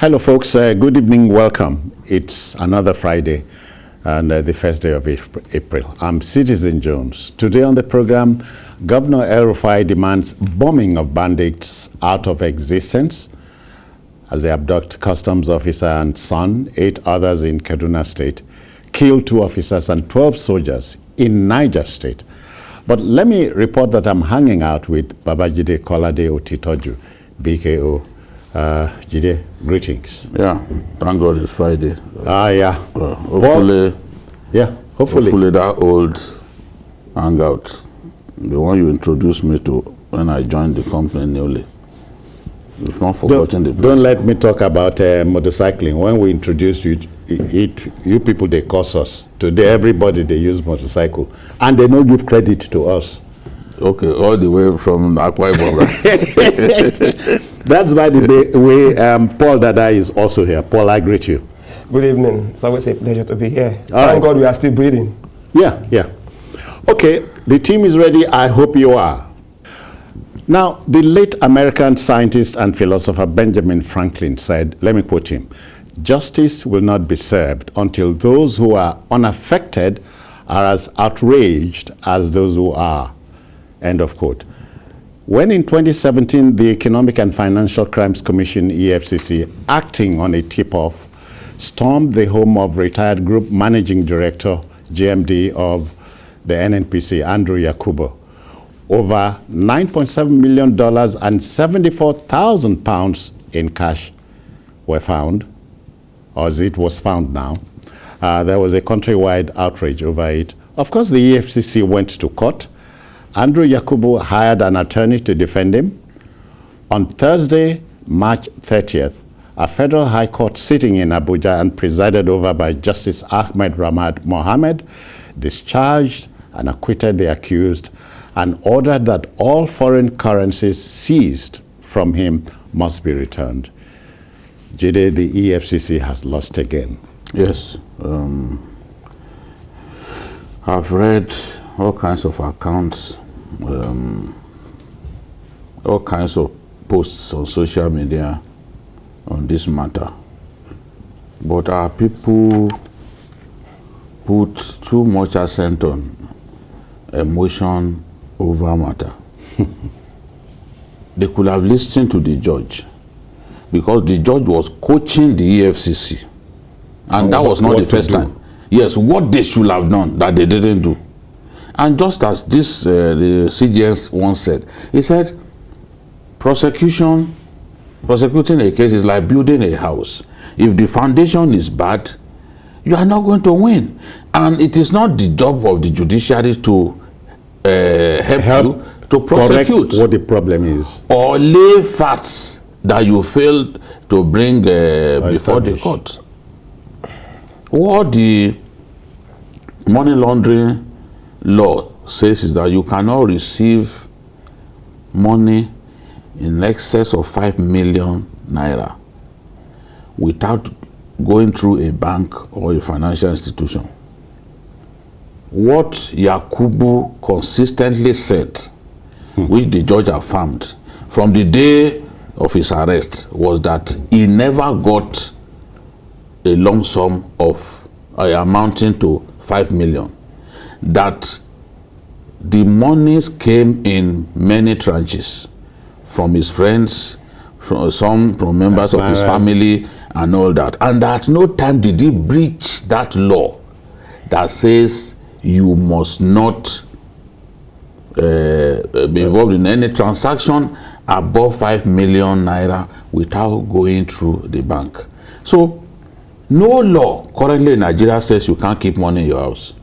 Hello, folks. Good evening. Welcome. It's another Friday and the first day of April. I'm Citizen Jones. Today on the program, Governor El-Rufai demands bombing of bandits out of existence as they abduct customs officer and son, 8 others in Kaduna State, kill 2 officers and 12 soldiers in Niger State. But let me report that I'm hanging out with Babajide Kolade-Otitoju, BKO. Jide, greetings. Yeah, thank God it's Friday. Yeah. Hopefully, hopefully that old hangout, the one you introduced me to when I joined the company newly, you've not forgotten the place. Don't let me talk about motorcycling. When we introduced you, you people, they curse us. Today, everybody, they use motorcycle. And they don't give credit to us. Okay, all the way from Akwa Ibom. That's by the way Paul Dada is also here. Paul, I greet you. Good evening. It's always a pleasure to be here. All Thank God we are still breathing. Yeah. Okay, the team is ready. I hope you are. Now, the late American scientist and philosopher Benjamin Franklin said, let me quote him, "Justice will not be served until those who are unaffected are as outraged as those who are." End of quote. When in 2017, the Economic and Financial Crimes Commission, EFCC, acting on a tip-off, stormed the home of retired Group Managing Director, GMD, of the NNPC, Andrew Yakubu, over $9.7 million and 74,000 pounds in cash were found, or as it was found now. There was a countrywide outrage over it. Of course, the EFCC went to court. Andrew Yakubu hired an attorney to defend him. On Thursday, March 30th, a federal high court sitting in Abuja and presided over by Justice Ahmed Ramad Mohammed discharged and acquitted the accused and ordered that all foreign currencies seized from him must be returned. Jide, the EFCC has lost again. Yes. I've read all kinds of accounts, all kinds of posts on social media on this matter. But our people put too much accent on emotion over matter. They could have listened to the judge, because the judge was coaching the EFCC. And that was not the first time. Yes, what they should have done that they didn't do. And just as this, the CGS once said, he said, prosecuting a case is like building a house. If the foundation is bad, you are not going to win. And it is not the job of the judiciary to help you to prosecute. Correct what the problem is. Or lay facts that you failed to bring before the court. What the money laundering law says is that you cannot receive money in excess of 5 million naira without going through a bank or a financial institution. What Yakubu consistently said, which the judge affirmed from the day of his arrest, was that he never got a lump sum of amounting to 5 million. That the monies came in many tranches from his friends, from members of his family and all that. And at no time did he breach that law that says you must not be involved in any transaction above 5 million naira without going through the bank. So no law currently in Nigeria says you can't keep money in your house.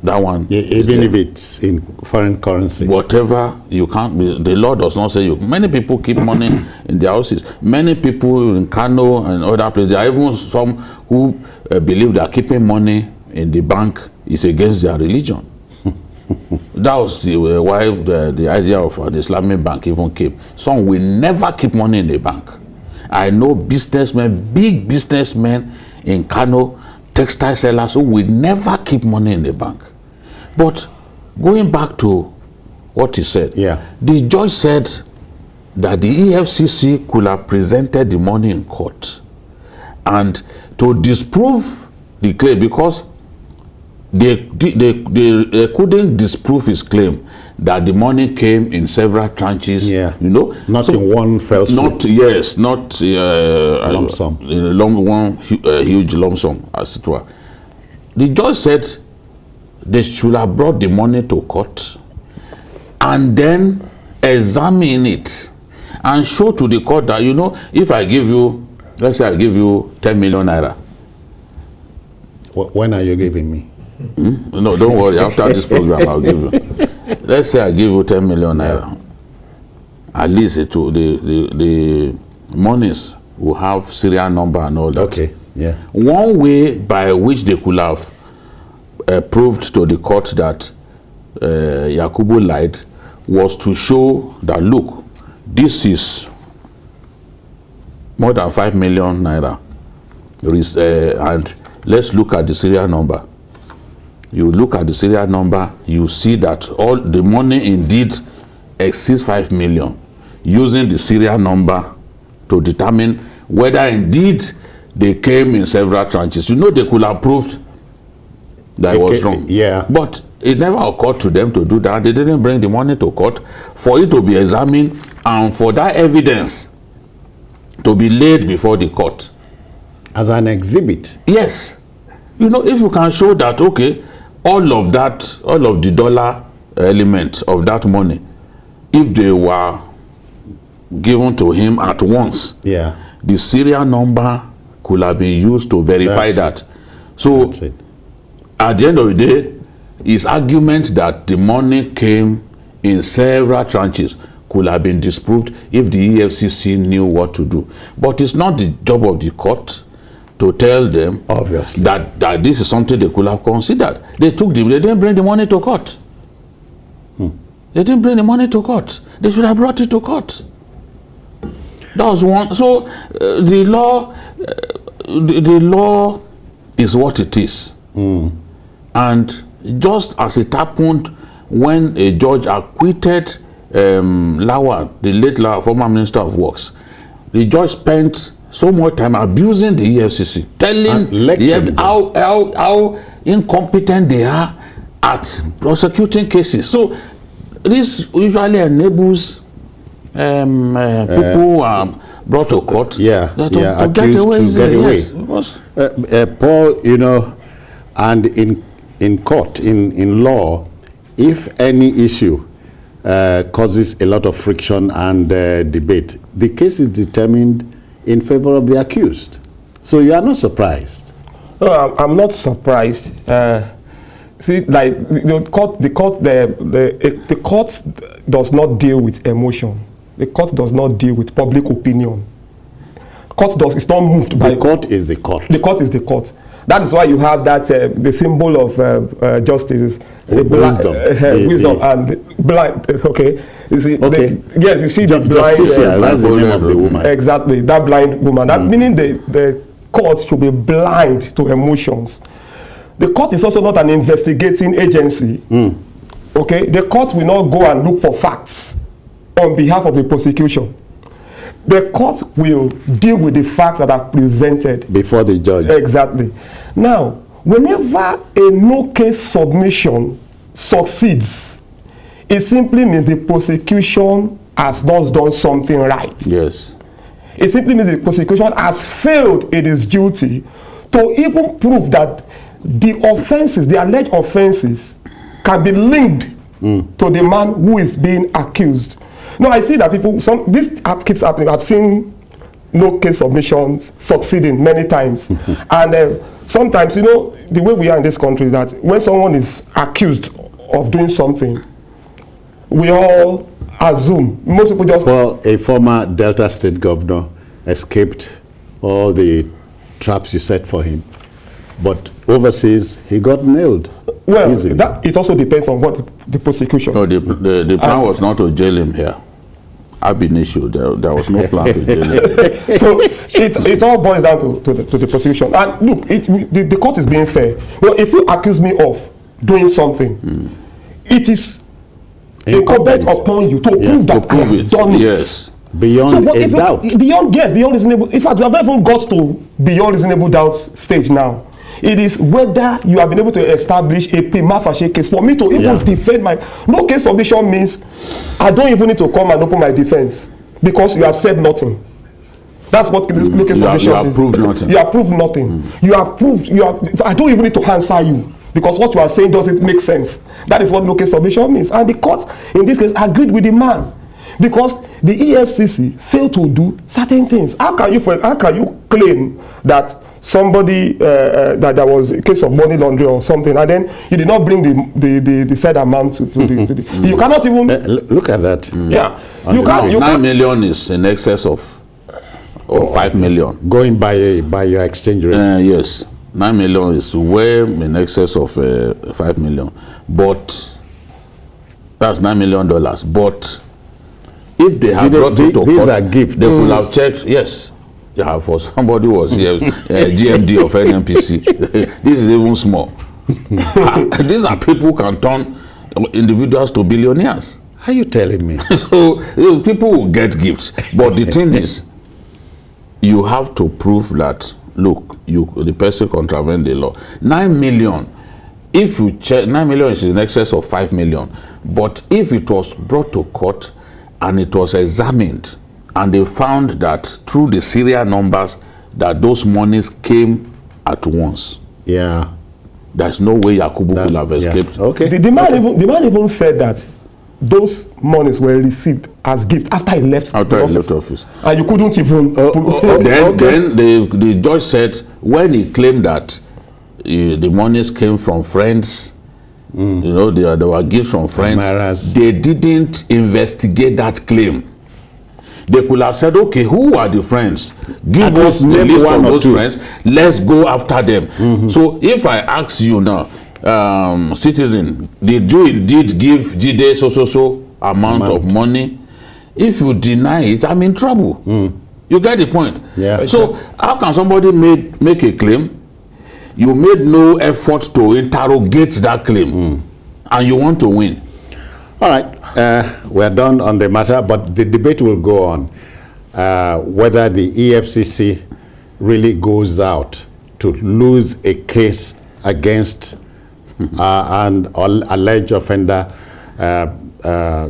That one. Yeah, even if it's in foreign currency. Whatever, you can't. The law does not say you. Many people keep money in their houses. Many people in Kano and other places. There are even some who believe that keeping money in the bank is against their religion. That was why the idea of the Islamic bank even came. Some will never keep money in the bank. I know businessmen, big businessmen in Kano, textile sellers who will never keep money in the bank. But going back to what he said, yeah, the judge said that the EFCC could have presented the money in court and to disprove the claim, because they couldn't disprove his claim that the money came in several tranches. Yeah. You know, not in one fell swoop. Not lump sum. Huge lump sum, as it were. The judge said they should have brought the money to court and then examine it and show to the court that, you know, if I give you, let's say I give you 10 million naira. When are you giving me? No, don't worry. After this program, I'll give you. Let's say I give you 10 million naira. At least the monies will have serial number and all that. Okay. Yeah. One way by which they could have proved to the court that Yakubu lied was to show that, look, this is more than 5 million naira, and let's look at the serial number. You look at the serial number, you see that all the money indeed exceeds 5 million, using the serial number to determine whether indeed they came in several tranches. You know, they could have proved that it was wrong. Yeah. But it never occurred to them to do that. They didn't bring the money to court for it to be examined and for that evidence to be laid before the court. As an exhibit? Yes. You know, if you can show that, okay, all of the dollar element of that money, if they were given to him at once, yeah, the serial number could have been used to verify that. So at the end of the day, his argument that the money came in several tranches could have been disproved if the EFCC knew what to do. But it's not the job of the court to tell them, obviously, that this is something they could have considered. They didn't bring the money to court. They didn't bring the money to court. They should have brought it to court. That was one. So the law is what it is. And just as it happened when a judge acquitted Lawal, the late Lawal, former Minister of Works, the judge spent so much time abusing the EFCC, telling them how incompetent they are at prosecuting cases. So this usually enables people who are brought to court to get away. Paul, you know, and in court, in law, if any issue causes a lot of friction and debate, the case is determined in favor of the accused. So you are not surprised? No, I'm not surprised. See, like the court does not deal with emotion. The court does not deal with public opinion. It's not moved by. The court is the court. The court is the court. That is why you have that the symbol of justice, wisdom and blind. Okay, you see. Okay. Yes, you see the blind. Justicia, that's the name of the woman. Exactly, that blind woman. That meaning the court should be blind to emotions. The court is also not an investigating agency. Okay, the court will not go and look for facts on behalf of the prosecution. The court will deal with the facts that are presented before the judge. Exactly. Now, whenever a no case submission succeeds, it simply means the prosecution has not done something right. Yes. It simply means the prosecution has failed in its duty to even prove that the offenses, the alleged offenses, can be linked to the man who is being accused. No, I see that people, this keeps happening. I've seen no case submissions succeeding many times. And sometimes, you know, the way we are in this country is that when someone is accused of doing something, we all assume. Most people just... Well, a former Delta State governor escaped all the traps you set for him. But overseas, he got nailed. Well, it also depends on what the prosecution. No, the plan was not to jail him here. I've been issued. There was no plan to jail him. So it all boils down to the prosecution. And look, the court is being fair. Well, if you accuse me of doing something, it is incumbent upon you to prove that I have done it. Yes. Beyond a doubt. Beyond reasonable. In fact, we have not even got to beyond reasonable doubt stage now. It is whether you have been able to establish a prima facie case for me to even defend my. No case submission means I don't even need to come and open my defense because you have said nothing. That's what this no case submission means. You have proved nothing. You have proved nothing. You have proved. I don't even need to answer you because what you are saying doesn't make sense. That is what no case submission means. And the court in this case agreed with the man. Because the EFCC failed to do certain things. How can you claim that somebody that there was a case of money laundering or something, and then you did not bring the said amount to the you cannot even look at that. Yeah, you can't. 9 million is in excess of 5 million. Going by your exchange rate. Yes, 9 million is way in excess of 5 million, but that's $9 million. But if they had brought it to these court, are gifts. they could have checked. Yes, yeah. For somebody who was here, GMD of NNPC, this is even small. These are people who can turn individuals to billionaires. Are you telling me? So people will get gifts, but the thing is, you have to prove that. Look, the person contravened the law. 9 million. If you check, 9 million is in excess of 5 million. But if it was brought to court and it was examined, and they found that through the serial numbers that those monies came at once. Yeah. There's no way Yakubu could have escaped. Yeah. Okay. The man even said that those monies were received as gift after he left office. And you couldn't even then the judge said when he claimed that the monies came from friends, you know, there were gifts from friends, they didn't investigate that claim. They could have said, okay, who are the friends? Give us the list of those friends. Let's go after them. So if I ask you now, citizen, did you indeed give Jide so amount of money? If you deny it, I'm in trouble. You get the point? Yeah. So how can somebody make a claim? You made no effort to interrogate that claim, and you want to win. All right, we're done on the matter, but the debate will go on whether the EFCC really goes out to lose a case against an alleged offender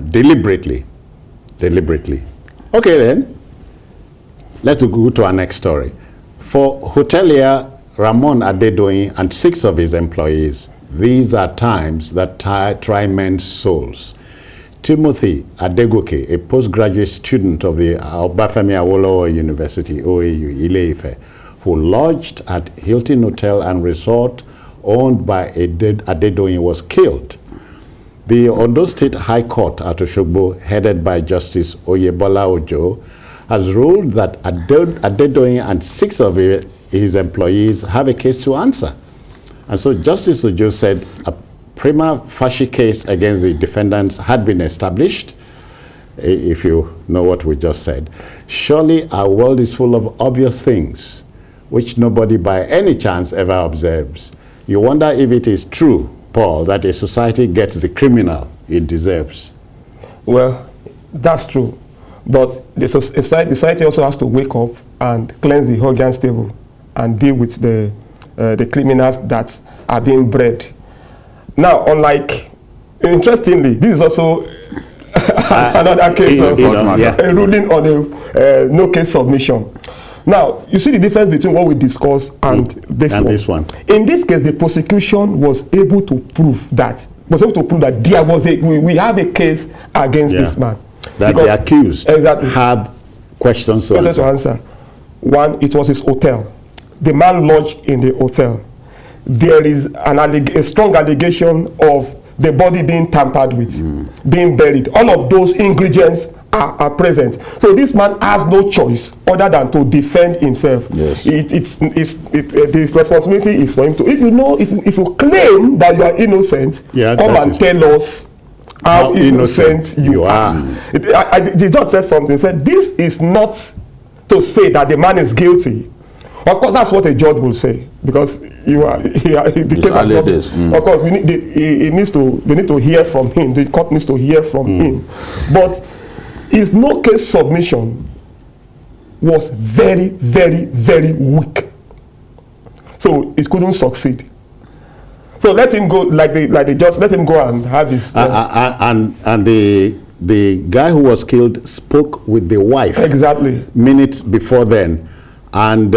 deliberately. Okay then, let's go to our next story. For hotelier Ramon Adedoyin and 6 of his employees, these are times that try men's souls. Timothy Adegoke, a postgraduate student of the Obafemi Awolowo University, OAU, Ile-Ife, who lodged at Hilton Hotel and Resort owned by Adedoyin, was killed. The Ondo State High Court at Osogbo, headed by Justice Oyebola Ojo, has ruled that Adedoyin and 6 of his employees have a case to answer. And so Justice Ojo said a prima facie case against the defendants had been established, if you know what we just said. Surely our world is full of obvious things which nobody by any chance ever observes. You wonder if it is true, Paul, that a society gets the criminal it deserves. Well, that's true. But the society also has to wake up and cleanse the organ stable and deal with the criminals that are being bred. Now, interestingly, this is also another case of a ruling on a no case submission. Now, you see the difference between what we discussed and this one. In this case, the prosecution was able to prove that there was we have a case against this man. That the accused had questions to answer. One, it was his hotel. The man lodged in the hotel. There is a strong allegation of the body being tampered with, being buried. All of those ingredients are present. So this man has no choice other than to defend himself. Yes. His responsibility is for him to. If you claim that you are innocent, come and tell us how innocent you are. The judge said something. He said, this is not to say that the man is guilty. Of course, that's what a judge will say, because the case has not. Of course, they need to hear from him. The court needs to hear from him. But his no case submission was very, very, very weak. So it couldn't succeed. So let him go, like they just let him go and have his. And the guy who was killed spoke with the wife. Exactly. Minutes before then, and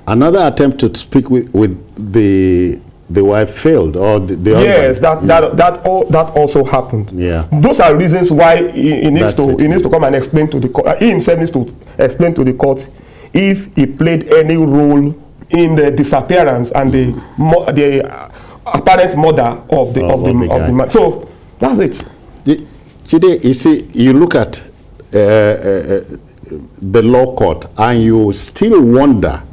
another attempt to speak with the wife failed, or the yes, that also happened. Yeah. Those are reasons why he needs to come and explain to the court. He himself needs to explain to the court if he played any role in the disappearance and the apparent murder of the man. So that's it. Jide, you see, you look at the law court and you still wonder,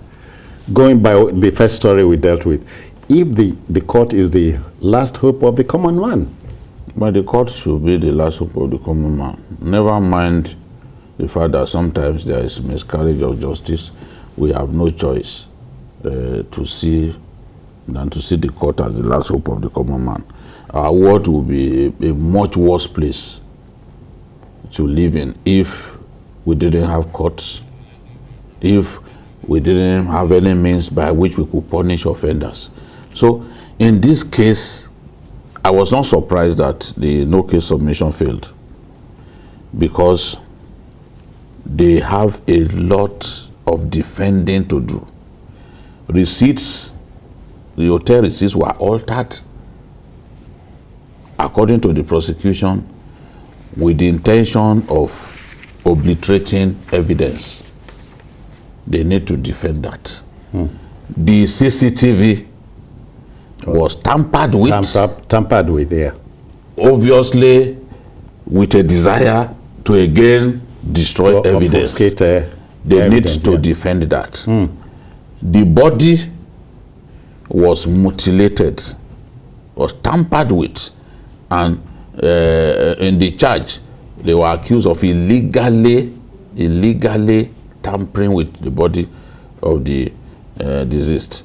going by the first story we dealt with, if the court is the last hope of the common man. But the court should be the last hope of the common man. Never mind the fact that sometimes there is miscarriage of justice. We have no choice than to see the court as the last hope of the common man. Our world will be a much worse place to live in if we didn't have courts, if we didn't have any means by which we could punish offenders. So in this case, I was not surprised that the no case submission failed, because they have a lot of defending to do. Receipts, the hotel receipts were altered according to the prosecution with the intention of obliterating evidence. They need to defend that. The CCTV was tampered with. Tampered with, yeah. Obviously, with a desire to again destroy evidence. They need to defend that. The body was mutilated, was tampered with, and in the charge, they were accused of illegally tampering with the body of the deceased.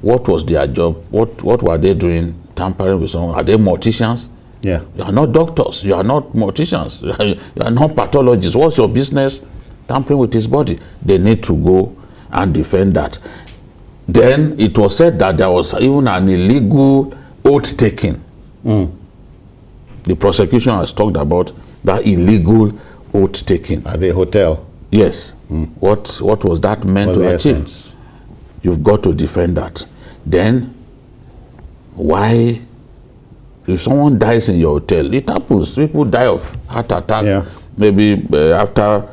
What was their job? What were they doing tampering with someone? Are they morticians? Yeah. You are not doctors. You are not morticians. You are not pathologists. What's your business tampering with his body? They need to go and defend that. Then it was said that there was even an illegal oath taking. The prosecution has talked about that illegal oath taking at the hotel. Yes. What was that meant to achieve? You've got to defend that. Then, why, if someone dies in your hotel, it happens. People die of heart attack. Maybe after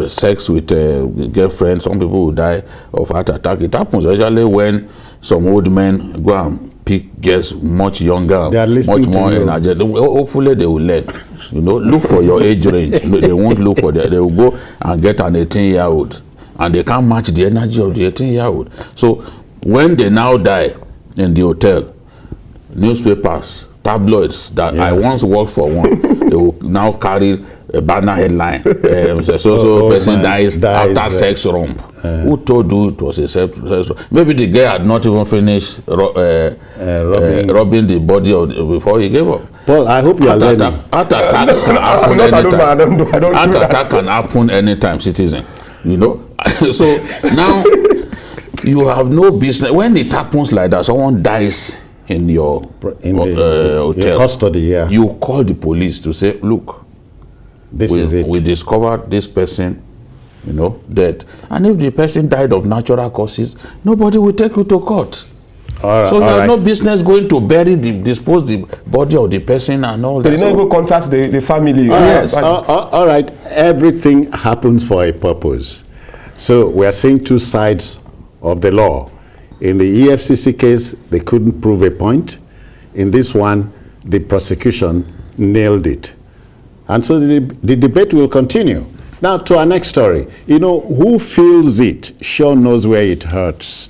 sex with a girlfriend, some people will die of heart attack. It happens especially when some old men go and pick girls much younger, much more energetic. Hopefully they will learn. Look for your age range. They won't look for that. They will go and get an 18-year-old, and they can't match the energy of the 18-year-old. So when they now die in the hotel, newspapers, tabloids that I once worked for one, they will now carry a banner headline. Person dies after sex romp. Who told you it was a sex romp? Maybe the guy had not even finished robbing the body before he gave up. Paul, I hope you are learning. Heart attack can happen anytime. Heart attack can happen anytime, citizen. So now you have no business. When it happens like that, someone dies in your hotel, your custody, you call the police to say, look, this is it. We discovered this person, dead. And if the person died of natural causes, nobody will take you to court. All right, so you have no business going to dispose the body of the person and all that. They don't go contact the family. Yes. All right. Everything happens for a purpose. So we are seeing two sides of the law. In the EFCC case, they couldn't prove a point. In this one, the prosecution nailed it. And so the debate will continue. Now to our next story. Who feels it sure knows where it hurts.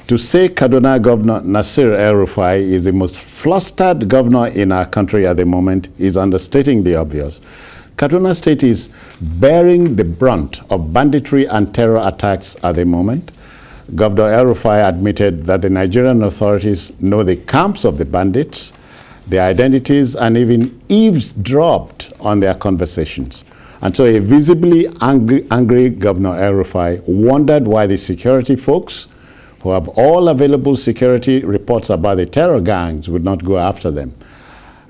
To say Kaduna Governor Nasir El-Rufai is the most flustered governor in our country at the moment is understating the obvious. Kaduna State is bearing the brunt of banditry and terror attacks at the moment. Governor El-Rufai admitted that the Nigerian authorities know the camps of the bandits, their identities, and even eavesdropped on their conversations. And so a visibly angry Governor El-Rufai wondered why the security folks, who have all available security reports about the terror gangs, would not go after them.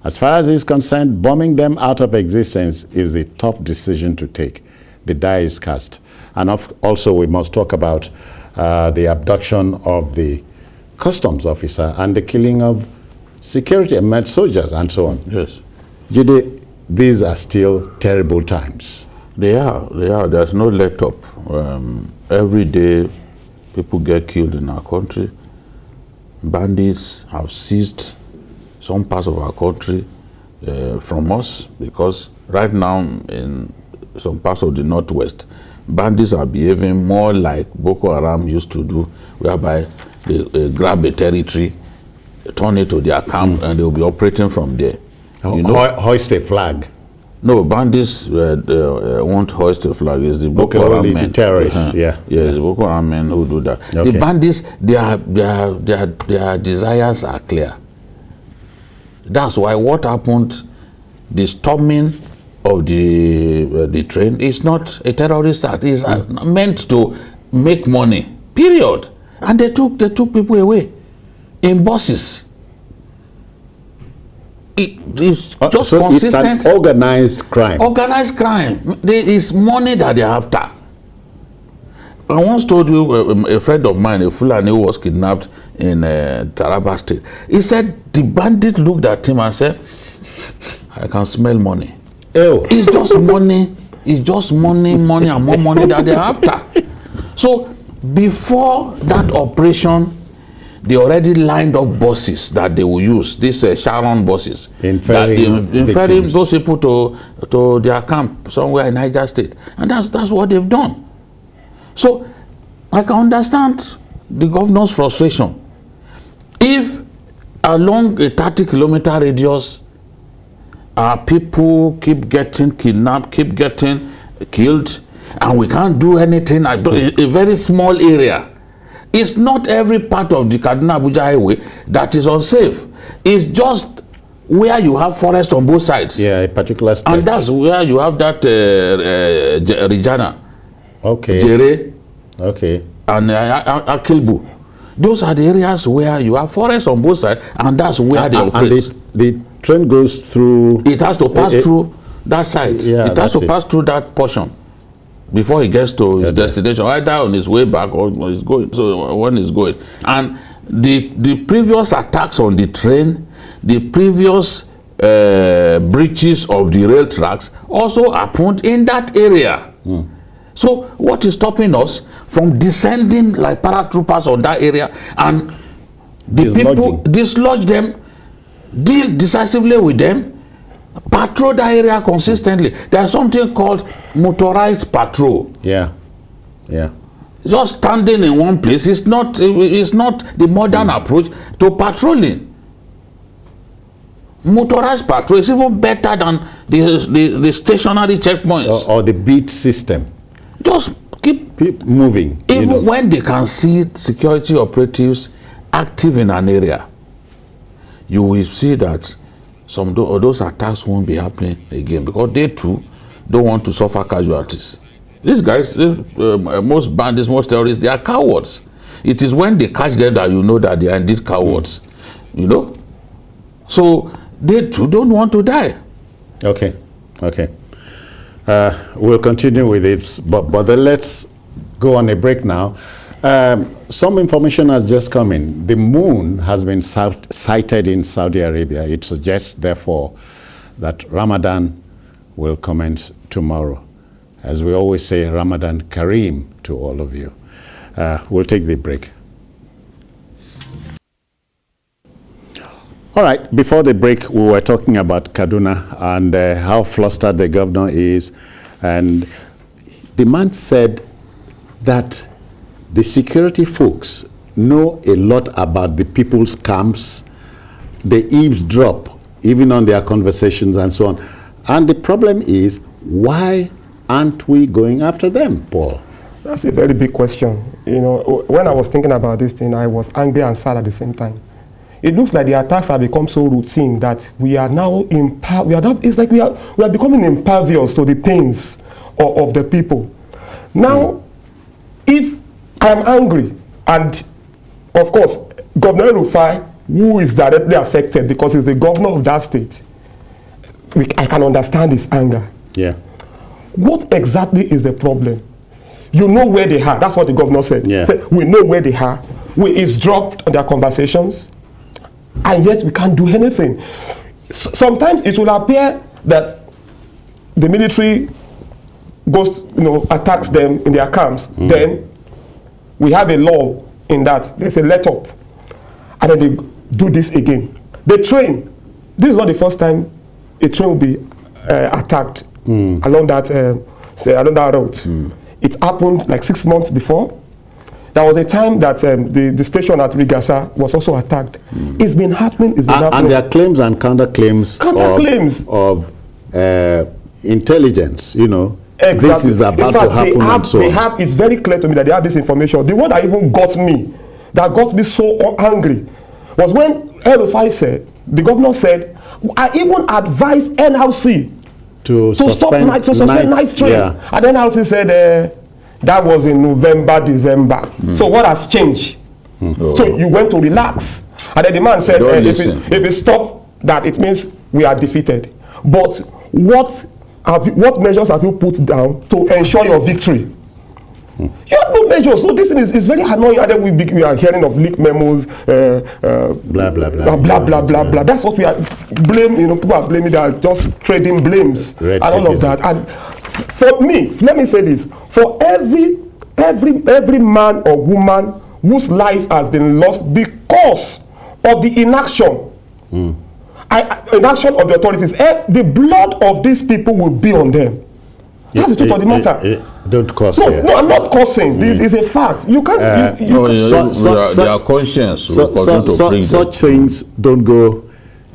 As far as he's concerned, bombing them out of existence is a tough decision to take. The die is cast. And also we must talk about the abduction of the customs officer and the killing of security and med soldiers and so on. Yes. Jide, these are still terrible times. They are. There's no let up. Every day people get killed in our country. Bandits have seized some parts of our country from us, because right now in some parts of the northwest, bandits are behaving more like Boko Haram used to do, whereby they grab a territory, turn it to their camp, and they'll be operating from there. You know, hoist a flag. No, bandits won't hoist a flag. It's the Boko Haram men. The terrorists, yeah. Yes, the Boko Haram men who do that. Okay. The bandits, their desires are clear. That's why what happened, the storming of the train is not a terrorist act. It's meant to make money, period. And they took people away in buses. It's just so consistent. It's an organized crime. Organized crime. There is money that they're after. I once told you a friend of mine, a Fulani who was kidnapped in Kaduna State. He said the bandit looked at him and said, "I can smell money." Ew. It's just money. It's just money and more money that they're after. So before that operation, they already lined up buses that they will use, these Sharon buses, in ferrying those people to their camp somewhere in Niger State. And that's what they've done. So I can understand the governor's frustration. If along a 30-kilometer radius, people keep getting kidnapped, keep getting killed, and we can't do anything, a very small area. It's not every part of the Kaduna-Abuja highway that is unsafe. It's just where you have forest on both sides. Yeah, a particular stretch. And that's where you have that Rijana. Okay. Jere. Okay. And Akilbu. Those are the areas where you have forest on both sides, and that's where they operate. And the train goes through... It has to pass through that side. Yeah, it has to pass through that portion before he gets to his destination, either on his way back or when he's going. So when he's going, and the previous attacks on the train, the previous breaches of the rail tracks also happened in that area. So what is stopping us from descending like paratroopers on that area and the people dislodge them, deal decisively with them, patrol that area consistently? There's something called motorized patrol. Yeah. Just standing in one place is not the modern approach to patrolling. Motorized patrol is even better than the stationary checkpoints. Or the beat system. Just keep moving. Even when they can see security operatives active in an area, you will see that some of those attacks won't be happening again, because they too don't want to suffer casualties. These guys, most bandits, most terrorists, they are cowards. It is when they catch them that you know that they are indeed cowards. You know? So they too don't want to die. Okay. We'll continue with it, but then let's go on a break now. Some information has just come in. The moon has been sighted in Saudi Arabia. It suggests, therefore, that Ramadan will commence tomorrow. As we always say, Ramadan Kareem to all of you. We'll take the break. All right, before the break, we were talking about Kaduna and how flustered the governor is. And the man said that the security folks know a lot about the people's camps. They eavesdrop even on their conversations and so on. And the problem is, why aren't we going after them, Paul? That's a very big question. You know, when I was thinking about this thing, I was angry and sad at the same time. it looks like the attacks have become so routine that we are now it's like we are becoming impervious to the pains of the people. Now, if I am angry, and of course, Governor El-Rufai, who is directly affected because he's the governor of that state, I can understand his anger. Yeah. What exactly is the problem? You know where they are. That's what the governor said. Yeah. We know where they are. We eavesdropped on their conversations, and yet we can't do anything. Sometimes it will appear that the military goes, attacks them in their camps. Then we have a law in that. There's a let-up. And then they do this again. They train. This is not the first time a train will be attacked along that route. It happened like 6 months before. There was a time that the station at Rigasa was also attacked. It's been happening. And there are claims and counterclaims of intelligence, Exactly. This is about to happen and so on. It's very clear to me that they have this information. The one that even got me so angry, was when El-Rufai said, the governor said, I even advised NRC to suspend night train. Yeah. And then NRC said that was in November, December. So what has changed? So you went to relax. And then the man said, if it stop that, it means we are defeated. But what measures have you put down to ensure your victory? You have no measures. So this thing is very annoying. And then we are hearing of leak memos, blah blah blah, blah blah blah blah. That's what we are blaming. People are blaming. They are just trading blames and all of that. And for me, let me say this: for every man or woman whose life has been lost because of the inaction, inaction of the authorities, the blood of these people will be on them. That's the truth of the matter. Don't curse. No, I'm not cursing. This is a fact. You can't. Their conscience. Such things don't go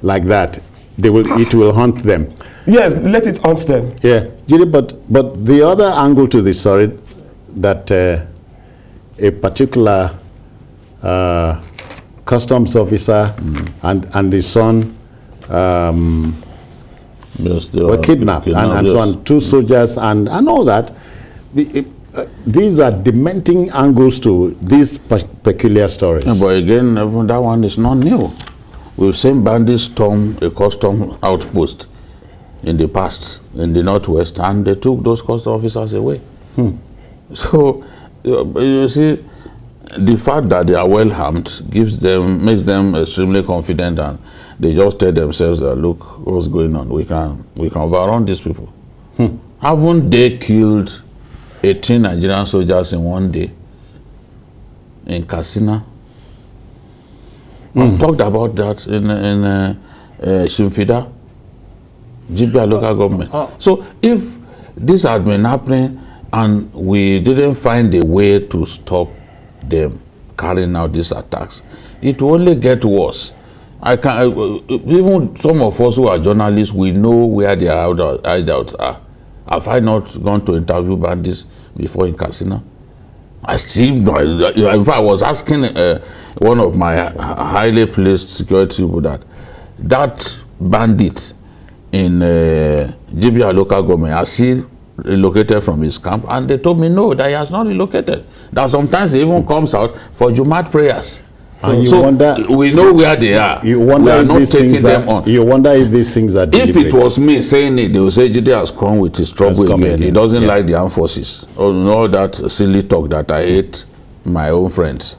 like that. It will haunt them. Yes, let it haunt them. Yeah, Jiri, but the other angle to this story, that a particular customs officer and the son were kidnapped and so on, 2 soldiers and all that. These are dementing angles to these peculiar stories. Yeah, but again, that one is not new. We've seen bandits storm a custom outpost in the past in the northwest, and they took those custom officers away. So you see, the fact that they are well armed makes them extremely confident, and they just tell themselves that, look, what's going on? We can overrun these people. Haven't they killed 18 Nigerian soldiers in one day in Katsina? I've talked about that in Shimfida, GBA local government. So if this had been happening and we didn't find a way to stop them carrying out these attacks, it will only get worse. Even some of us who are journalists, we know where their hideouts are. Have I not gone to interview bandits before in Katsina? In fact, I was asking one of my highly placed security people that bandit in GBA local government, has he relocated from his camp? And they told me no, that he has not relocated. That sometimes he even comes out for Jumat prayers. And so we know where they are. You wonder if these things are deliberate. If it was me saying it, they would say Jide has come with his trouble again. He doesn't like the armed forces. Or all that silly talk that I hate my own friends.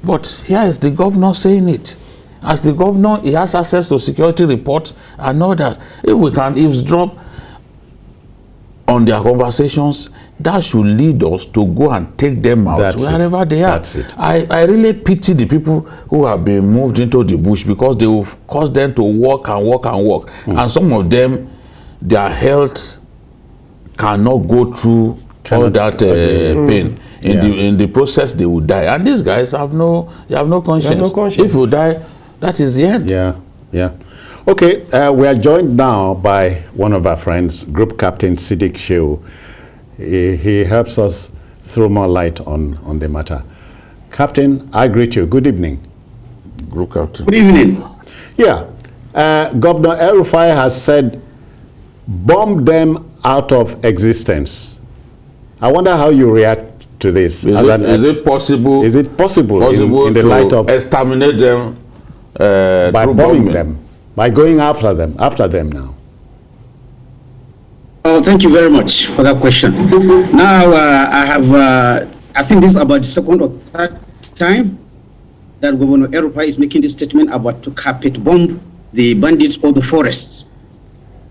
But here is the governor saying it. As the governor, he has access to security reports and all that. If we can eavesdrop on their conversations, that should lead us to go and take them out wherever they are. That's it. I really pity the people who have been moved into the bush, because they will cause them to walk and walk and walk. And some of them, their health cannot go through all that pain. In the process, they will die. And these guys have no conscience. If you die, that is the end. Yeah. Okay, we are joined now by one of our friends, Group Captain Siddiq Shehu. He helps us throw more light on the matter. Captain, I greet you. Good evening. Group captain. Good evening. Yeah. Governor El-Rufai has said, bomb them out of existence. I wonder how you react to this. Is it possible? Is it possible in the to light of exterminate them by through bombing bombing them, by going after them now? Oh, thank you very much for that question. Now, I think this is about the second or third time that Governor El-Rufai is making this statement about to carpet bomb the bandits or the forests.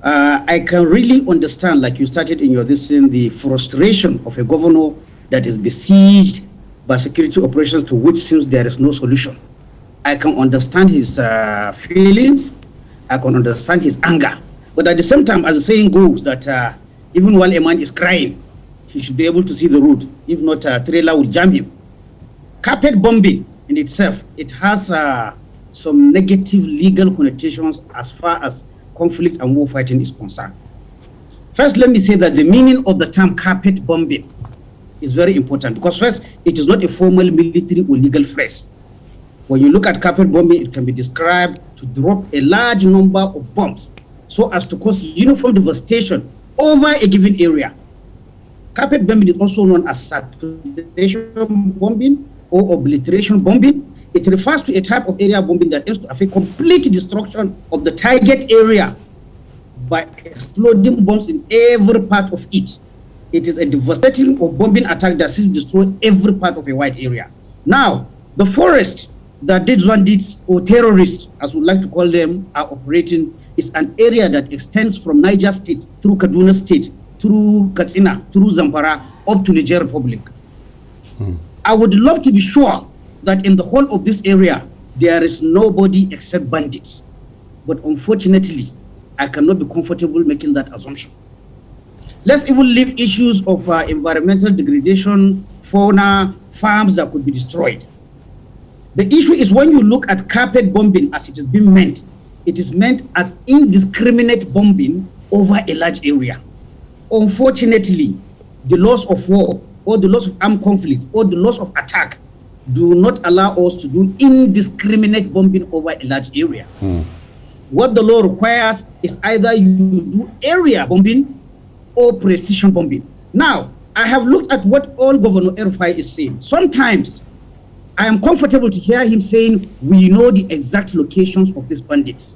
I can really understand, like you started in your listening, the frustration of a governor that is besieged by security operations to which seems there is no solution. I can understand his feelings. I can understand his anger. But at the same time, as the saying goes, that even while a man is crying, he should be able to see the road. If not, a trailer will jam him. Carpet bombing in itself, it has some negative legal connotations as far as conflict and war fighting is concerned. First, let me say that the meaning of the term carpet bombing is very important, because first, it is not a formal military or legal phrase. When you look at carpet bombing, it can be described to drop a large number of bombs so as to cause uniform devastation over a given area. Carpet bombing is also known as circulation bombing or obliteration bombing. It refers to a type of area bombing that aims to affect complete destruction of the target area by exploding bombs in every part of it. It is a devastating or bombing attack that sees destroy every part of a wide area. Now, the forest that these bandits or terrorists, as we like to call them, are operating is an area that extends from Niger State through Kaduna State, through Katsina, through Zamfara, up to Niger Republic. I would love to be sure that in the whole of this area, there is nobody except bandits. But unfortunately, I cannot be comfortable making that assumption. Let's even leave issues of environmental degradation, fauna, farms that could be destroyed. The issue is when you look at carpet bombing as it is being meant, it is meant as indiscriminate bombing over a large area. Unfortunately, the laws of war or the laws of armed conflict or the laws of attack do not allow us to do indiscriminate bombing over a large area. What the law requires is either you do area bombing or precision bombing. Now, I have looked at what all Governor El-Rufai is saying. Sometimes I am comfortable to hear him saying, we know the exact locations of these bandits.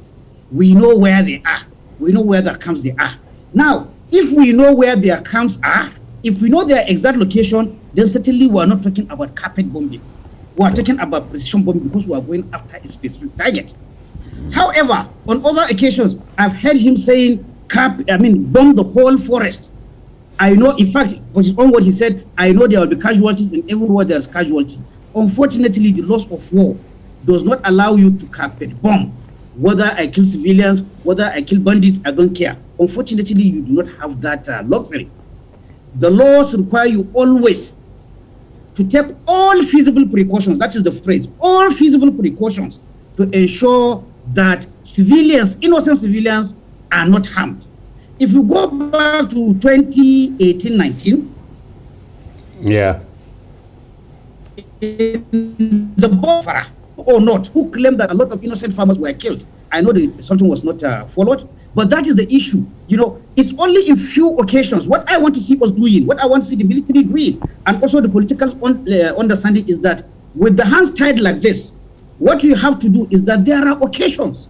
We know where they are. We know where their camps they are. Now, if we know where their camps are, if we know their exact location, then certainly we are not talking about carpet bombing. We are talking about precision bombing because we are going after a specific target. However, on other occasions, I've heard him saying, bomb the whole forest. I know, in fact, on his own word, he said, I know there will be casualties in everywhere there's casualty. Unfortunately, the laws of war does not allow you to carpet bomb. Whether I kill civilians, whether I kill bandits, I don't care. Unfortunately, you do not have that luxury. The laws require you always to take all feasible precautions, that is the phrase, all feasible precautions to ensure that civilians, innocent civilians, are not harmed. If you go back to 2018-19, yeah, the Bofara or not, who claimed that a lot of innocent farmers were killed. I know something was not followed, but that is the issue. You know, it's only in few occasions. What I want to see us doing, what I want to see the military doing, and also the political understanding is that with the hands tied like this, what you have to do is that there are occasions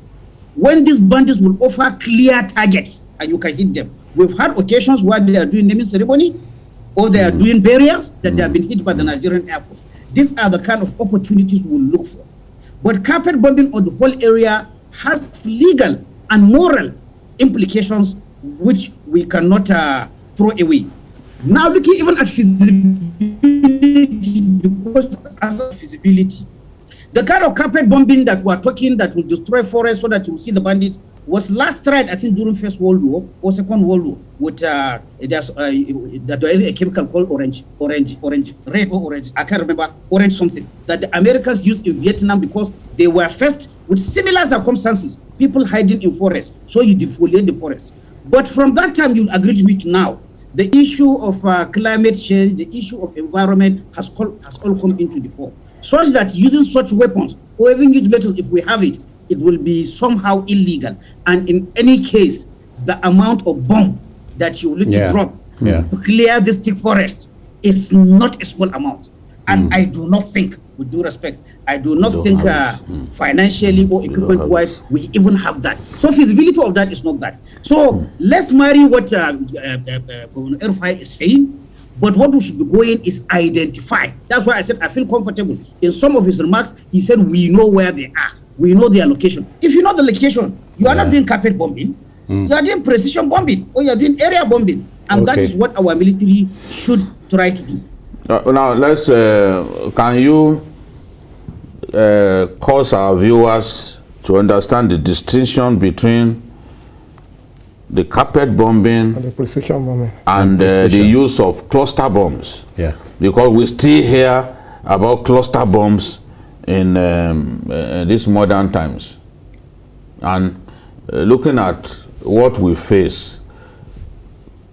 when these bandits will offer clear targets and you can hit them. We've had occasions where they are doing naming ceremony or they are doing burials that they have been hit by the Nigerian Air Force. These are the kind of opportunities we'll look for. But carpet bombing on the whole area has legal and moral implications which we cannot throw away. Now looking even at feasibility, because as a feasibility, the kind of carpet bombing that we're talking that will destroy forests so that you will see the bandits was last tried, I think, during First World War or Second World War with there is a chemical called orange, red or orange. I can't remember, orange something that the Americans used in Vietnam because they were faced with similar circumstances, people hiding in forests. So you defoliate the forest. But from that time, you'll agree with me to now, the issue of climate change, the issue of environment has all come into the fore. Such that using such weapons or even huge metals, if we have it, it will be somehow illegal. And in any case, the amount of bomb that you need to drop to clear this thick forest is not a small amount. And I do not think, with due respect, I do not think financially or equipment-wise we even have that. So feasibility of that is not that. So let's marry what Governor El-Rufai is saying, but what we should be going is identify. That's why I said I feel comfortable. In some of his remarks, he said we know where they are. We know their location. If you know the location, you are not doing carpet bombing. You are doing precision bombing, or you are doing area bombing. And that is what our military should try to do. Now, let's, can you cause our viewers to understand the distinction between the carpet bombing and the precision bombing and the use of cluster bombs? Yeah. Because we still hear about cluster bombs in these modern times. And looking at what we face,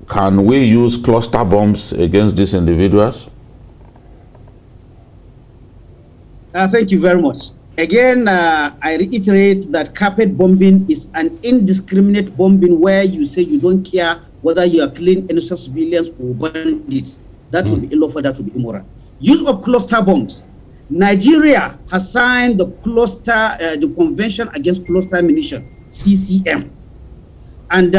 can we use cluster bombs against these individuals? Thank you very much. Again, I reiterate that carpet bombing is an indiscriminate bombing where you say you don't care whether you are killing innocent civilians or bandits. That would be unlawful, that would be immoral. Use of cluster bombs. Nigeria has signed the Convention Against Cluster Munition, CCM. And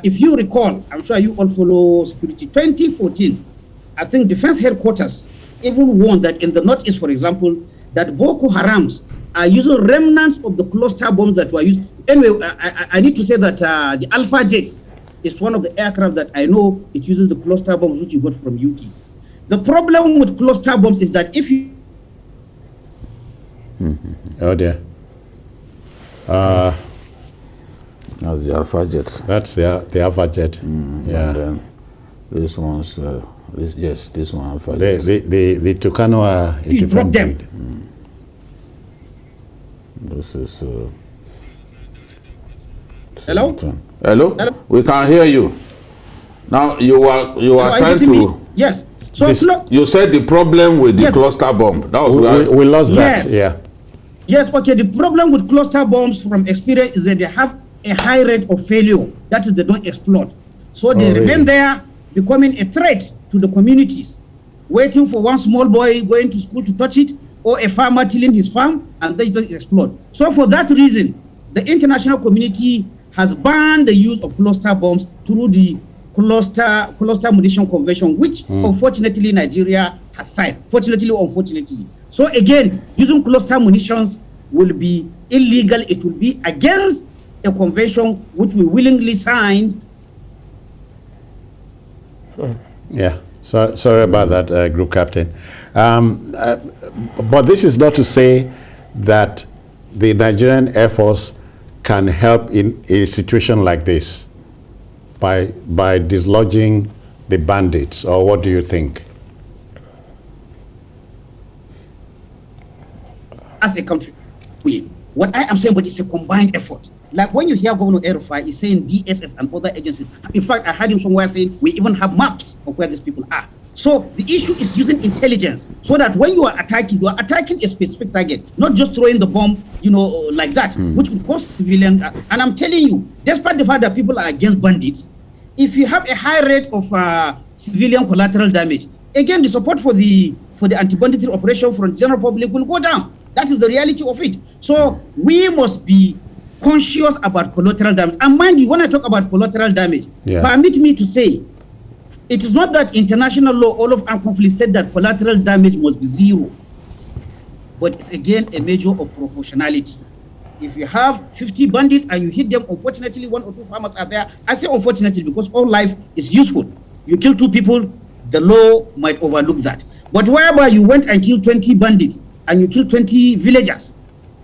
if you recall, I'm sure you all follow Security, 2014, I think Defense Headquarters even warned that in the Northeast, for example, that Boko Harams are using remnants of the cluster bombs that were used. Anyway, I need to say that the Alpha Jets is one of the aircraft that I know it uses the cluster bombs which you got from UK. The problem with cluster bombs is that if you... Oh dear. That's the Alpha Jet. That's the Alpha Jet. Yeah. And then this one's, this one Alpha Jet. The Tucano are a different breed. This is... Hello? Hello? Hello? We can hear you. Now, you are trying to... Me? Yes. So you said the problem with the cluster bomb. That was we lost that. Yeah. Yes, okay. The problem with cluster bombs from experience is that they have a high rate of failure. That is, they don't explode. So they remain there, becoming a threat to the communities, waiting for one small boy going to school to touch it, or a farmer tilling his farm, and they don't explode. So for that reason, the international community has banned the use of cluster bombs through the Cluster Munition Convention, which unfortunately Nigeria has signed. Fortunately or unfortunately. So again, using cluster munitions will be illegal. It will be against a convention which we willingly signed. Yeah, sorry about that, Group Captain. But this is not to say that the Nigerian Air Force can help in a situation like this by dislodging the bandits, or what do you think? As a country, what I am saying, but it's a combined effort. Like when you hear Governor El-Rufai is saying DSS and other agencies. In fact, I heard him somewhere saying we even have maps of where these people are. So the issue is using intelligence so that when you are attacking a specific target, not just throwing the bomb, like that, which would cause civilian. And I'm telling you, despite the fact that people are against bandits, if you have a high rate of civilian collateral damage, again, the support for the anti-banditry operation from the general public will go down. That is the reality of it. So we must be conscious about collateral damage. And mind you, when I talk about collateral damage, permit me to say, it is not that international law, all of armed conflict said that collateral damage must be zero. But it's again a measure of proportionality. If you have 50 bandits and you hit them, unfortunately, 1 or 2 farmers are there. I say unfortunately because all life is useful. You kill 2 people, the law might overlook that. But whereby you went and killed 20 bandits and you killed 20 villagers,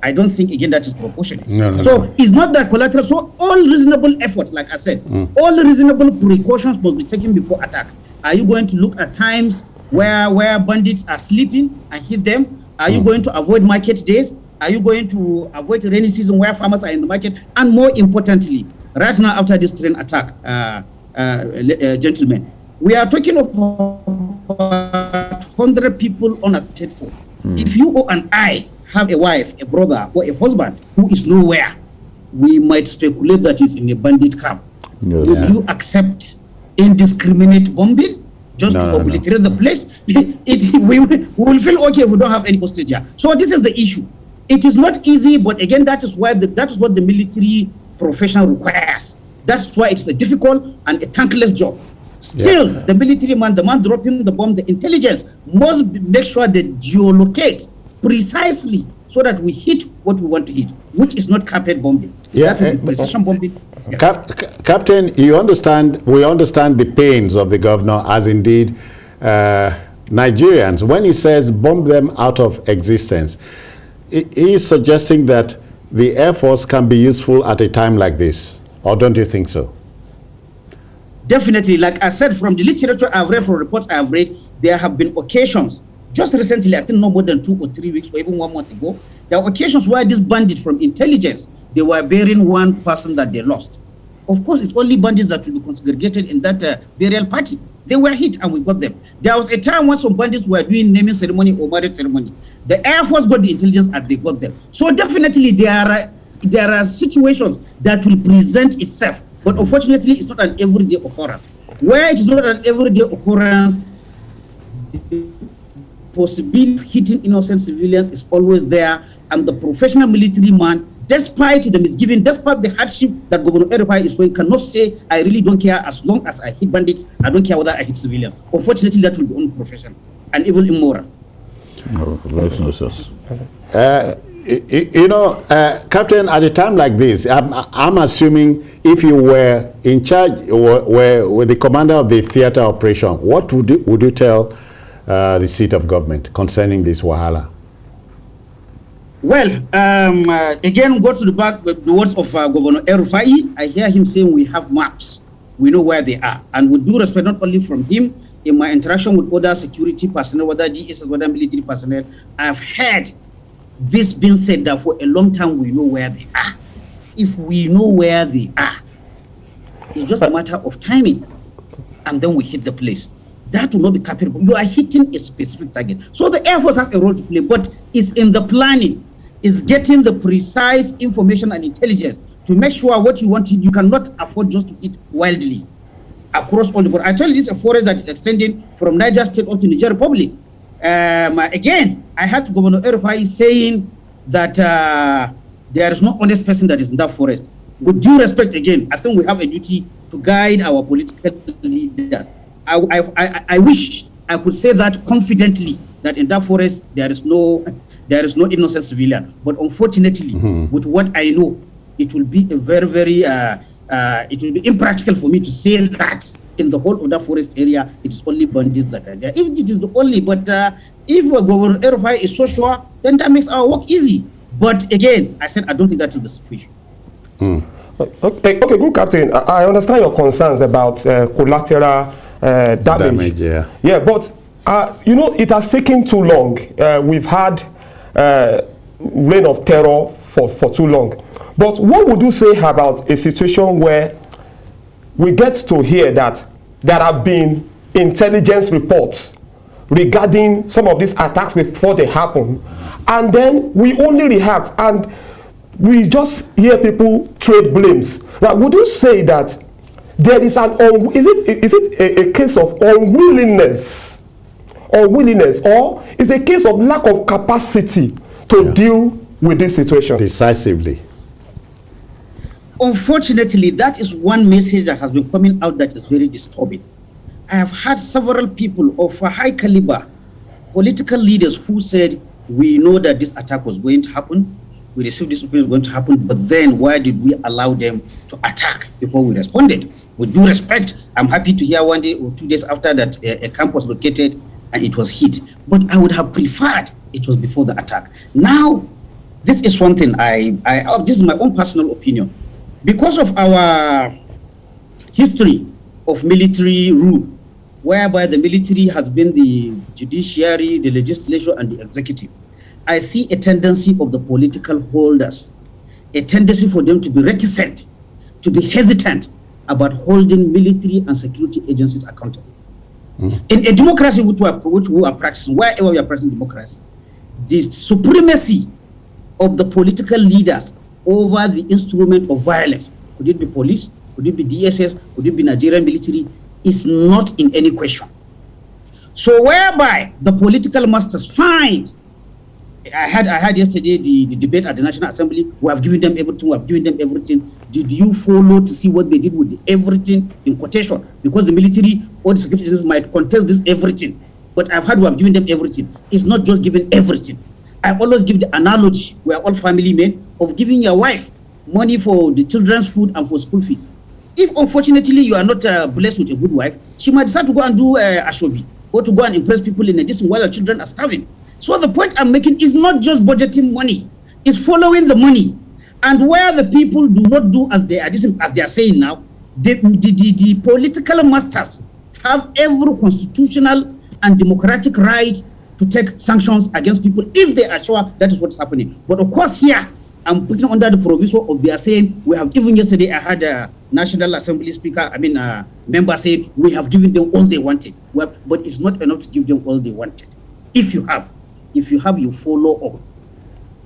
I don't think, again, that is proportionate. No. It's not that collateral. So all reasonable effort, like I said, all reasonable precautions must be taken before attack. Are you going to look at times where bandits are sleeping and hit them? Are you going to avoid market days? Are you going to avoid rainy season where farmers are in the market? And more importantly, right now after this train attack, gentlemen, we are talking about 100 people unaccounted for. If you and I have a wife, a brother, or a husband who is nowhere, we might speculate that he's in a bandit camp. Would you accept indiscriminate bombing just to obliterate the place? We will feel okay if we don't have any hostage here. So this is the issue. It is not easy, but again, that is what the military profession requires. That's why it's a difficult and a thankless job. Still, the military man, the man dropping the bomb, the intelligence must make sure they geolocate precisely so that we hit what we want to hit, which is not carpet bombing. Precision bombing. Captain, we understand the pains of the governor, as indeed Nigerians. When he says bomb them out of existence, he is suggesting that the Air Force can be useful at a time like this, or don't you think so? Definitely. Like I said, from the literature I've read, from reports I've read, there have been occasions, just recently, I think no more than 2 or 3 weeks or even 1 month ago, there were occasions where these bandits from intelligence, they were burying one person that they lost. Of course, it's only bandits that will be congregated in that burial party. They were hit and we got them. There was a time when some bandits were doing naming ceremony or marriage ceremony. The Air Force got the intelligence and they got them. So definitely there are situations that will present itself. But unfortunately, it's not an everyday occurrence. Where it's not an everyday occurrence, the possibility of hitting innocent civilians is always there. And the professional military man, despite the misgiving, despite the hardship that Governor El-Rufai is going, cannot say, I really don't care as long as I hit bandits. I don't care whether I hit civilians. Unfortunately, that will be unprofessional and even immoral. No, makes no sense. Captain, at a time like this, I'm assuming if you were in charge or were the commander of the theater operation, what would you tell the seat of government concerning this wahala? Well, again, go to the words of Governor El-Rufai. I hear him saying we have maps. We know where they are. And with due respect, not only from him, in my interaction with other security personnel, whether GSS, whether military personnel, I've heard this being said that for a long time we know where they are. If we know where they are, it's just a matter of timing, and then we hit the place. That will not be capable. You are hitting a specific target. So the Air Force has a role to play, but it's in the planning. It's getting the precise information and intelligence to make sure what you want to, you cannot afford just to hit wildly across all the board. I told you this is a forest that is extending from Niger State up to Niger Republic. Again, I heard Governor El-Rufai saying that there is no honest person that is in that forest. With due respect, again, I think we have a duty to guide our political leaders. I wish I could say that confidently, that in that forest there is no innocent civilian. But unfortunately, with what I know, it will be a very, very it will be impractical for me to say that in the whole of that forest area, it is only bandits that are there. If it is the only, but if Governor El-Rufai is so sure, then that makes our work easy. But again, I said I don't think that is the situation. Okay, good Captain. I understand your concerns about collateral damage. Yeah, but it has taken too long. We've had reign of terror for too long. But what would you say about a situation where we get to hear that there have been intelligence reports regarding some of these attacks before they happen, and then we only react and we just hear people trade blames? Now, would you say that there is is it a case of unwillingness, or is a case of lack of capacity to deal with this situation decisively? Unfortunately, that is one message that has been coming out that is very disturbing. I have had several people of a high caliber, political leaders, who said, we know that this attack was going to happen, we received this information was going to happen, but then why did we allow them to attack before we responded? With due respect, I'm happy to hear 1 day or 2 days after that a camp was located and it was hit. But I would have preferred it was before the attack. Now, this is one thing this is my own personal opinion. Because of our history of military rule, whereby the military has been the judiciary, the legislature, and the executive, I see a tendency of the political holders, a tendency for them to be reticent, to be hesitant about holding military and security agencies accountable. In a democracy which we are practicing, wherever we are practicing democracy, the supremacy of the political leaders over the instrument of violence, could it be police, could it be DSS, could it be Nigerian military, is not in any question. So whereby the political masters find, I had yesterday the debate at the National Assembly, we have given them everything, Did you follow to see what they did with the everything in quotation? Because the military or the security agencies might contest this everything. But I've heard we have given them everything. It's not just giving everything. I always give the analogy, we are all family men, of giving your wife money for the children's food and for school fees. If unfortunately you are not blessed with a good wife, she might decide to go and do ashobi or to go and impress people in a distance while your children are starving. So the point I'm making is not just budgeting money, it's following the money. And where the people do not do as they are saying now, the political masters have every constitutional and democratic right to take sanctions against people if they are sure that is what's happening. But of course here, I'm putting under the proviso of their saying, we have, even yesterday I had a National Assembly speaker, member saying, we have given them all they wanted. Well, but it's not enough to give them all they wanted. If you have, you follow up.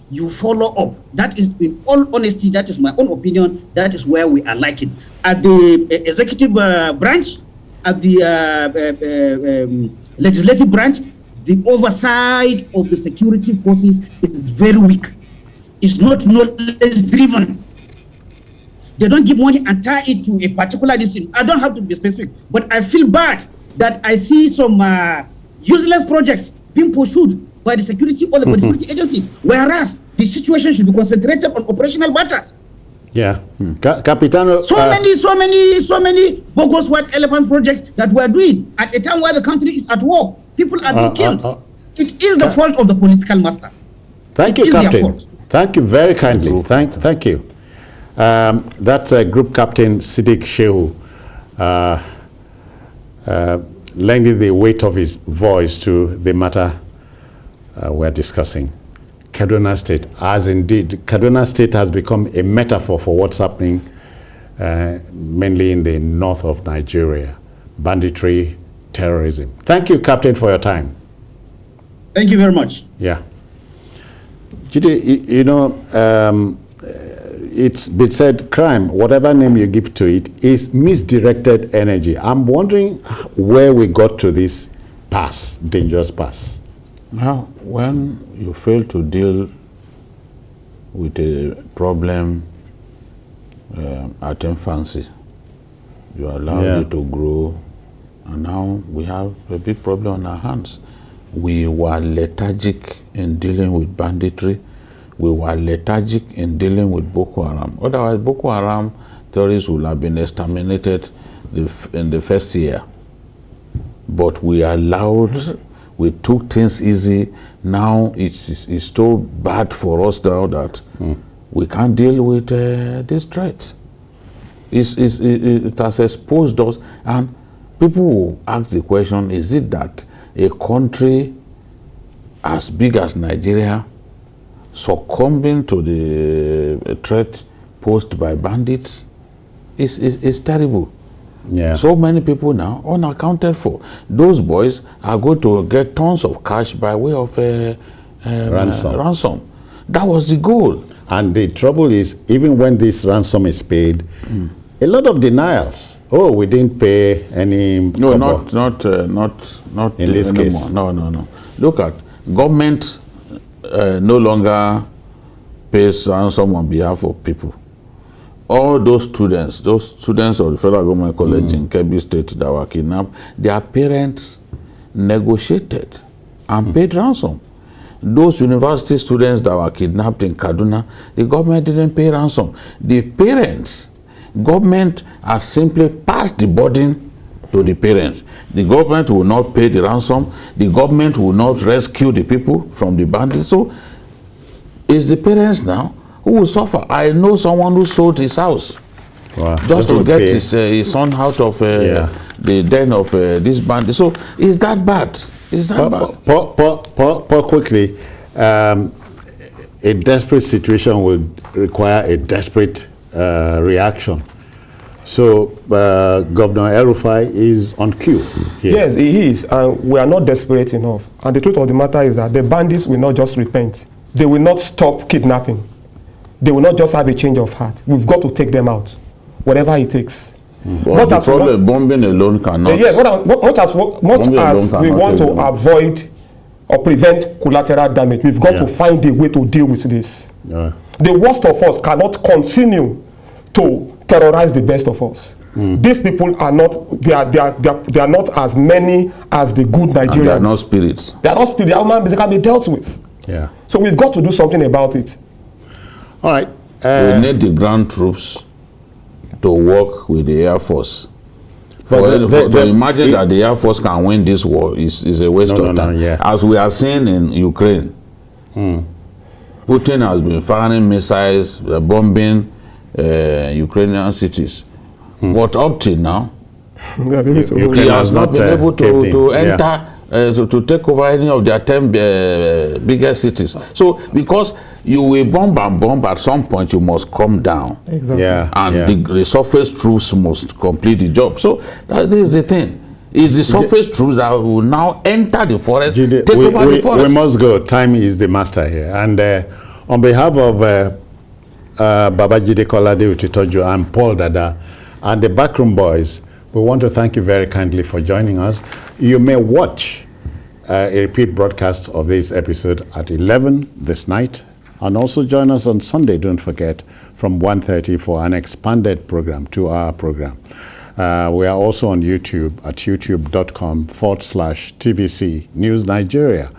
You follow up. That is, in all honesty, that is my own opinion, that is where we are lacking. At the executive branch, at the legislative branch, the oversight of the security forces is very weak. It's not knowledge driven. They don't give money and tie it to a particular decision. I don't have to be specific, but I feel bad that I see some useless projects being pursued by the security or the security agencies, whereas the situation should be concentrated on operational matters. Yeah, Capitano. So many bogus white elephant projects that we are doing at a time where the country is at war. People are being killed. It is the fault of the political masters. Thank you, Captain. Thank you very kindly. Thank you. That's Group Captain Siddiq Shehu lending the weight of his voice to the matter we're discussing. Kaduna State, as indeed, Kaduna State has become a metaphor for what's happening mainly in the north of Nigeria. Banditry, terrorism. Thank you, Captain, for your time. Thank you very much. Yeah. You know, it's been said, crime, whatever name you give to it, is misdirected energy. I'm wondering where we got to this dangerous pass. Now, when you fail to deal with a problem at infancy, you allow it to grow, and now we have a big problem on our hands. We were lethargic in dealing with banditry. We were lethargic in dealing with Boko Haram. Otherwise, Boko Haram terrorists would have been exterminated in the first year. But we allowed, we took things easy. Now it's so bad for us now that we can't deal with this threat. It has exposed us, and people will ask the question, is it that a country as big as Nigeria succumbing to the threat posed by bandits is terrible? Yeah. So many people now unaccounted for. Those boys are going to get tons of cash by way of ransom. That was the goal. And the trouble is, even when this ransom is paid, a lot of denials. Oh, we didn't pay any. No, not in this case. No. Look at government no longer pays ransom on behalf of people. All those students of the federal government college in Kebbi State that were kidnapped, their parents negotiated and paid ransom. Those university students that were kidnapped in Kaduna, the government didn't pay ransom. The parents, government has simply passed the burden to the parents. The government will not pay the ransom. The government will not rescue the people from the bandits. So it's the parents now who will suffer. I know someone who sold his house just to get his son out of the den of this bandit. So is that bad? Is that bad? Quickly, a desperate situation would require a desperate reaction. So Governor El-Rufai is on cue here. Yes, he is. And we are not desperate enough. And the truth of the matter is that the bandits will not just repent. they will not stop kidnapping. They will not just have a change of heart. We've got to take them out, whatever it takes. But the problem, bombing alone cannot. Yes, much as we want to avoid or prevent collateral damage, we've got to find a way to deal with this. The worst of us cannot continue to terrorize the best of us. These people are not, they are not as many as the good Nigerians. And they are not spirits. They are not spirits. They can be dealt with. Yeah. So we've got to do something about it. All right. We need the ground troops to work with the Air Force. To imagine that the Air Force can win this war is a waste of time. As we are seeing in Ukraine, Putin has been firing missiles, bombing Ukrainian cities. But up till now, he has not been able to enter, to take over any of their 10 biggest cities. So, because you will bomb, at some point you must come down. Exactly. And the surface troops must complete the job. So, that is the thing. It's the surface troops that will now enter the forest, take over the forest. We must go. Time is the master here. And on behalf of Babajide, Kolade-Otitoju, and Paul Dada, and the Backroom Boys, we want to thank you very kindly for joining us. You may watch a repeat broadcast of this episode at 11 this night, and also join us on Sunday, don't forget, from 1:30 for an expanded program, 2-hour program. We are also on YouTube at youtube.com/TVC News Nigeria.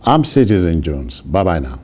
I'm Citizen Jones. Bye-bye now.